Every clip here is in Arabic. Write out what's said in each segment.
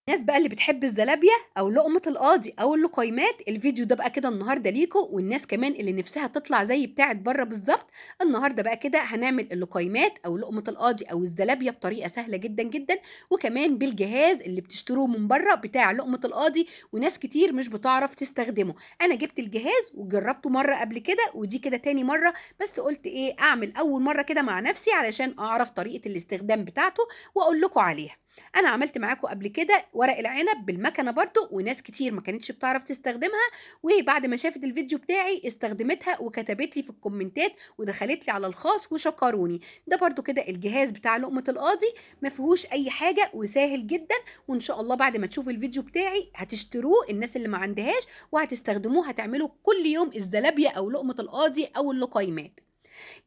الناس بقى اللي بتحب الزلابية أو لقمة القاضي أو اللقيمات، الفيديو ده بقى كده النهارده ليكم، والناس كمان اللي نفسها تطلع زي بتاعة بره بالظبط. النهارده بقى كده هنعمل اللقيمات أو لقمة القاضي أو الزلابية بطريقة سهلة جدا جدا، وكمان بالجهاز اللي بتشتروه من بره بتاع لقمة القاضي، وناس كتير مش بتعرف تستخدمه. أنا جبت الجهاز وجربته مرة قبل كده، ودي كده تاني مرة، بس قلت إيه أعمل أول مرة كده مع نفسي علشان أعرف طريقة الاستخدام بتاعته وأقول لكم عليها. انا عملت معاكم قبل كده ورق العنب بالمكنه برضو، وناس كتير ما كانتش بتعرف تستخدمها، وبعد ما شافت الفيديو بتاعي استخدمتها وكتبت لي في الكومنتات ودخلت لي على الخاص وشكروني. ده برضو كده الجهاز بتاع لقمه القاضي، ما فيهوش اي حاجه وسهل جدا، وان شاء الله بعد ما تشوفوا الفيديو بتاعي هتشتروه الناس اللي ما عندهاش، وهتستخدموه هتعملوا كل يوم الزلابيه او لقمه القاضي او اللقيمات.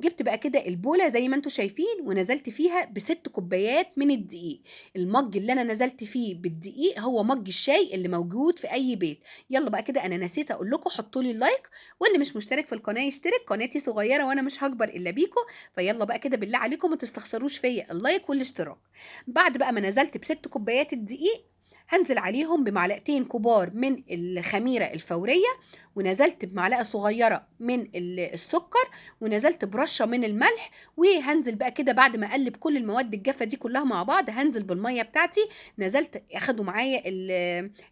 جبت بقى كده البولة زي ما انتم شايفين، ونزلت فيها ب6 كوبايات من الدقيق. المج اللي انا نزلت فيه بالدقيق هو مج الشاي اللي موجود في اي بيت. يلا بقى كده، انا نسيت اقول لكم حطوا لي اللايك، واللي مش مشترك في القناة يشترك، قناتي صغيرة وانا مش هكبر الا بيكم. فيلا بقى كده بالله عليكم ما تستخسروش فيا اللايك والاشتراك. بعد بقى ما نزلت ب6 كوبايات الدقيق، هنزل عليهم بمعلقتين كبار من الخميرة الفورية، ونزلت بمعلقة صغيرة من السكر، ونزلت برشه من الملح. وهنزل بقى كده بعد ما اقلب كل المواد الجافه دي كلها مع بعض، هنزل بالميه بتاعتي. نزلت اخدوا معايا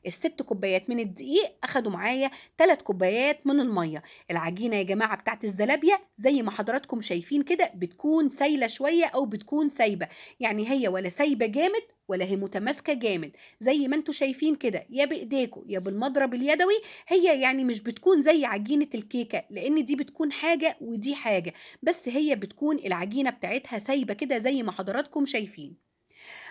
ال6 كوبايات من الدقيق، اخدوا معايا 3 كوبايات من الميه. العجينه يا جماعه بتاعت الزلابيه زي ما حضراتكم شايفين كده بتكون سايله شويه او بتكون سايبه، يعني هي ولا سايبه جامد ولا هي متماسكه جامد، زي ما انتم شايفين كده، يا بايديكم يا بالمضرب اليدوي. هي يعني مش بتكون زي عجينة الكيكة، لأن دي بتكون حاجة ودي حاجة، بس هي بتكون العجينة بتاعتها سايبة كده زي ما حضراتكم شايفين.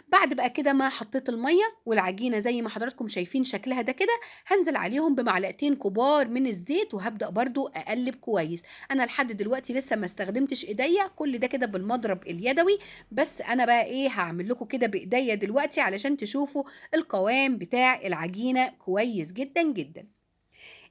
بعد بقى كده ما حطيت المية والعجينة زي ما حضراتكم شايفين شكلها ده كده، هنزل عليهم بمعلقتين كبار من الزيت، وهبدأ برضو أقلب كويس. أنا لحد دلوقتي لسه ما استخدمتش إيديا، كل ده كده بالمضرب اليدوي. بس أنا بقى إيه هعمل لكم كده بإيديا دلوقتي علشان تشوفوا القوام بتاع العجينة كويس جدا جدا.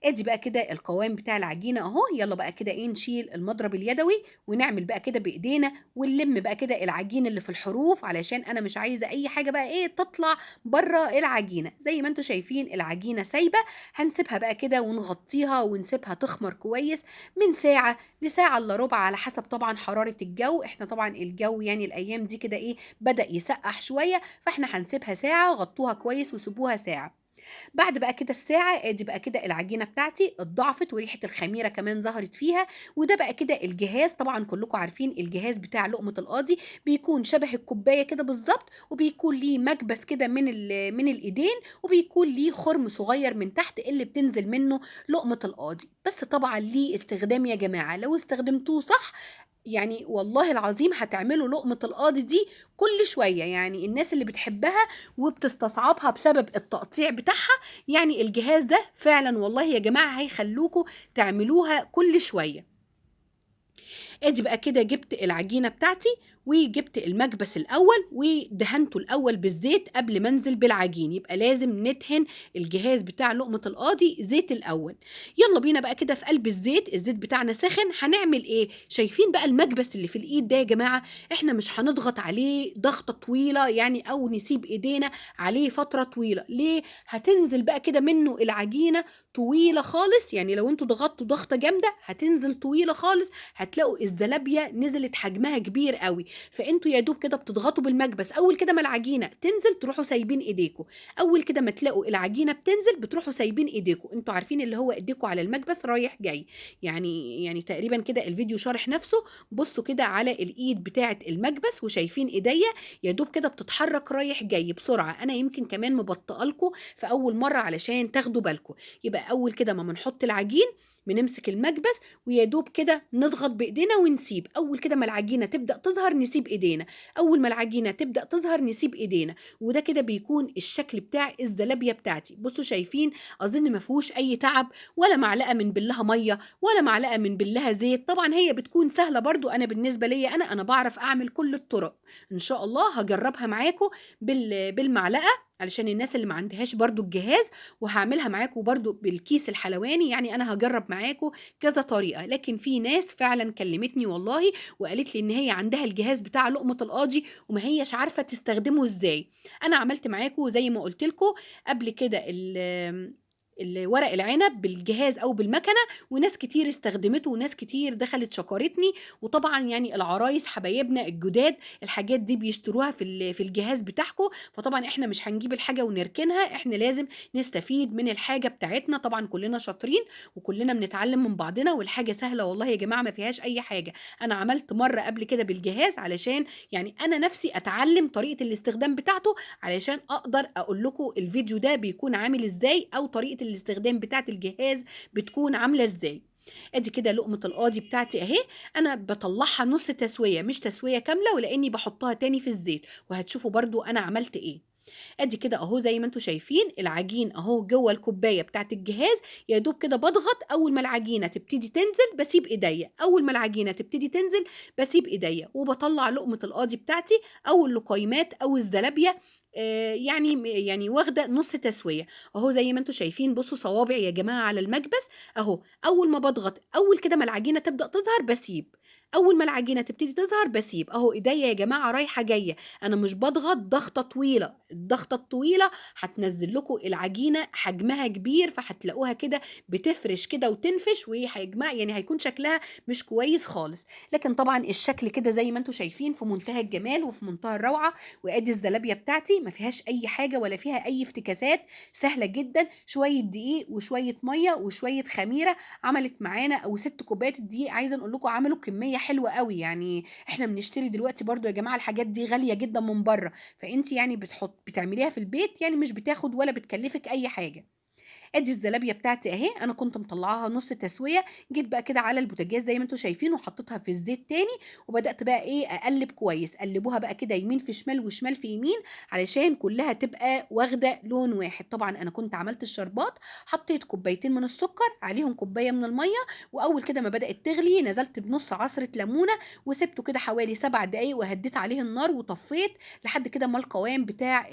ادي بقى كده القوام بتاع العجينه اهو. يلا بقى كده ايه نشيل المضرب اليدوي ونعمل بقى كده بايدينا، ونلم بقى كده العجين اللي في الحروف، علشان انا مش عايزه اي حاجه بقى ايه تطلع بره العجينه. زي ما انتم شايفين العجينه سايبه، هنسيبها بقى كده ونغطيها ونسيبها تخمر كويس من ساعه لساعه الا ربع، على حسب طبعا حراره الجو. احنا طبعا الجو يعني الايام دي كده ايه بدأ يسقح شويه، فاحنا هنسيبها ساعه، غطوها كويس وسيبوها ساعه. بعد بقى كده الساعة ادي بقى كده العجينة بتاعتي اتضاعفت وريحة الخميرة كمان ظهرت فيها. وده بقى كده الجهاز، طبعا كلكم عارفين الجهاز بتاع لقمة القاضي بيكون شبه الكوباية كده بالظبط، وبيكون ليه مكبس كده من الايدين، وبيكون ليه خرم صغير من تحت اللي بتنزل منه لقمة القاضي. بس طبعا ليه استخدام يا جماعة، لو استخدمتوه صح يعني والله العظيم هتعملوا لقمة القاضي دي كل شوية. يعني الناس اللي بتحبها وبتستصعبها بسبب التقطيع بتاعها، يعني الجهاز ده فعلا والله يا جماعة هيخلوكوا تعملوها كل شوية. ادي بقى كده جبت العجينه بتاعتي، وجبت المكبس الاول ودهنته الاول بالزيت قبل ما انزل بالعجين. يبقى لازم ندهن الجهاز بتاع لقمه القاضي زيت الاول. يلا بينا بقى كده في قلب الزيت بتاعنا سخن، هنعمل ايه؟ شايفين بقى المكبس اللي في الايد ده يا جماعه؟ احنا مش هنضغط عليه ضغطه طويله يعني، او نسيب ايدينا عليه فتره طويله. ليه؟ هتنزل بقى كده منه العجينه طويله خالص، يعني لو انتوا ضغطتوا ضغطه جامده هتنزل طويله خالص، هتلاقوا الزلابيه نزلت حجمها كبير قوي. فانتوا يا دوب كده بتضغطوا بالمكبس، اول كده ما العجينه تنزل تروحوا سايبين ايديكم، اول كده ما تلاقوا العجينه بتنزل بتروحوا سايبين ايديكم. انتوا عارفين اللي هو ايديكم على المكبس رايح جاي، يعني تقريبا كده الفيديو شارح نفسه. بصوا كده على الايد بتاعه المكبس وشايفين ايديا يا دوب كده بتتحرك رايح جاي بسرعه. انا يمكن كمان مبطئه لكم في اول مره علشان تاخدوا بالكم. يبقى اول كده ما بنحط العجين بنمسك المكبس ويا دوب كده نضغط بايدينا ونسيب، اول كده ما العجينه تبدا تظهر نسيب ايدينا، اول ما العجينه تبدا تظهر نسيب ايدينا. وده كده بيكون الشكل بتاع الزلابيه بتاعتي. بصوا شايفين؟ اظن ما فيهوش اي تعب، ولا معلقه من بلها ميه ولا معلقه من بلها زيت. طبعا هي بتكون سهله برضو، انا بالنسبه لي انا بعرف اعمل كل الطرق. ان شاء الله هجربها معاكم بالمعلقه علشان الناس اللي ما عندهاش برضو الجهاز، وهعملها معاكم برضو بالكيس الحلواني. يعني انا هجرب معاكم كذا طريقة، لكن في ناس فعلا كلمتني والله وقالت لي ان هي عندها الجهاز بتاع لقمة القاضي وما هيش عارفة تستخدمه ازاي. انا عملت معاكم زي ما قلت لكم قبل كده ورق العنب بالجهاز او بالمكنه، وناس كتير استخدمته وناس كتير دخلت شكرتني. وطبعا يعني العرايس حبايبنا الجداد الحاجات دي بيشتروها في الجهاز بتاعكم، فطبعا احنا مش هنجيب الحاجه ونركنها، احنا لازم نستفيد من الحاجه بتاعتنا. طبعا كلنا شاطرين وكلنا بنتعلم من بعضنا، والحاجه سهله والله يا جماعه ما فيهاش اي حاجه. انا عملت مره قبل كده بالجهاز علشان يعني انا نفسي اتعلم طريقه الاستخدام بتاعته، علشان اقدر اقول لكم الفيديو ده بيكون عامل ازاي او طريقه الاستخدام بتاعه الجهاز بتكون عامله ازاي. ادي كده لقمه القاضي بتاعتي اهي، انا بطلعها نص تسويه مش تسويه كامله، ولاني بحطها تاني في الزيت، وهتشوفوا برضو انا عملت ايه. ادي كده اهو زي ما انتم شايفين العجين اهو جوه الكوبايه بتاعت الجهاز. يا دوب كده بضغط، اول ما العجينه تبتدي تنزل بسيب ايديا، اول ما العجينه تبتدي تنزل بسيب ايديا، وبطلع لقمه القاضي بتاعتي او اللقيمات او الزلابيه. يعني واخده نص تسويه اهو زي ما انتم شايفين. بصوا صوابعي يا جماعه على المكبس اهو، اول ما بضغط اول كده ما العجينه تبدا تظهر بسيب، اول ما العجينه تبتدي تظهر بسيب اهو ايديا يا جماعه رايحه جايه. انا مش بضغط ضغطه طويله، الضغطه الطويله هتنزل لكم العجينه حجمها كبير، فهتلاقوها كده بتفرش كده وتنفش، وهيجمع يعني هيكون شكلها مش كويس خالص. لكن طبعا الشكل كده زي ما انتم شايفين في منتهى الجمال وفي منتهى الروعه. وادي الزلابيه بتاعتي ما فيهاش اي حاجه ولا فيها اي افتكاسات، سهله جدا، شويه دقيق وشويه ميه وشويه خميره عملت معانا، او 6 كوبايات الدقيق عايزه نقول لكم عملوا كميه حلوه قوي. يعني احنا بنشتري دلوقتي برضو يا جماعه الحاجات دي غاليه جدا من بره، فانت يعني بتعمليها في البيت، يعني مش بتاخد ولا بتكلفك اي حاجه. ادي الزلابيه بتاعتي اهي، انا كنت مطلعاها نص تسويه، جيت بقى كده على البوتاجاز زي ما انتم شايفين وحطيتها في الزيت تاني، وبدات بقى ايه اقلب كويس، قلبوها بقى كده يمين في شمال وشمال في يمين علشان كلها تبقى واخده لون واحد. طبعا انا كنت عملت الشربات، حطيت كوبايتين من السكر عليهم كوبايه من الميه، واول كده ما بدات تغلي نزلت بنص عصره ليمونه، وسبته كده حوالي 7 دقايق وهديت عليه النار وطفيت لحد كده ما القوام بتاع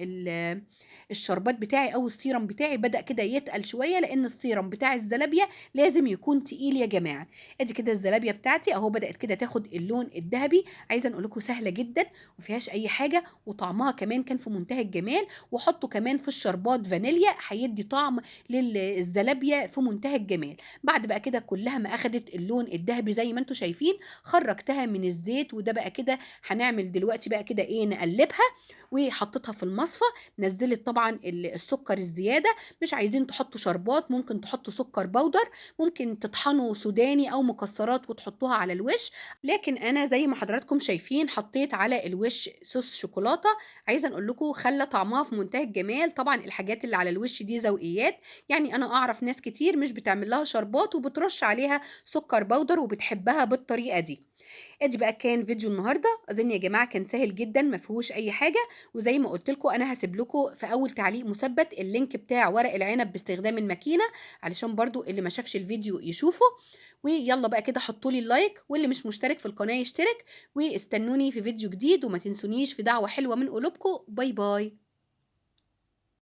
الشربات بتاعي او السيرم بتاعي بدأ كده يتقل شويه، لان السيرم بتاع الزلابيه لازم يكون تقيل يا جماعه. ادي كده الزلابيه بتاعتي اهو بدأت كده تاخد اللون الذهبي. عايزه اقول لكم سهله جدا ومفيهاش اي حاجه، وطعمها كمان كان في منتهى الجمال. وحطوا كمان في الشربات فانيليا هيدي طعم للزلابيه في منتهى الجمال. بعد بقى كده كلها ما اخدت اللون الذهبي زي ما انتم شايفين، خرجتها من الزيت. وده بقى كده هنعمل دلوقتي بقى كده ايه نقلبها، وحطيتها في المصفى. نزلت طبعا السكر الزياده، مش عايزين تحطوا شربات ممكن تحطوا سكر بودر، ممكن تطحنوا سوداني او مكسرات وتحطوها على الوش. لكن انا زي ما حضراتكم شايفين حطيت على الوش صوص شوكولاته. عايزه اقول لكم خلى طعمها في منتهى الجمال. طبعا الحاجات اللي على الوش دي ذوقيات، يعني انا اعرف ناس كتير مش بتعمل لها شربات وبترش عليها سكر بودر وبتحبها بالطريقه دي. ادي بقى كان فيديو النهارده، اظن يا جماعه كان سهل جدا ما فيهوش اي حاجه. وزي ما قلت لكم انا هسيب لكم في اول تعليق مثبت اللينك بتاع ورق العنب باستخدام الماكينه، علشان برضو اللي ما شافش الفيديو يشوفه. ويلا بقى كده حطوا لي اللايك، واللي مش مشترك في القناه يشترك، واستنوني في فيديو جديد، وما تنسونيش في دعوه حلوه من قلوبكم. باي باي.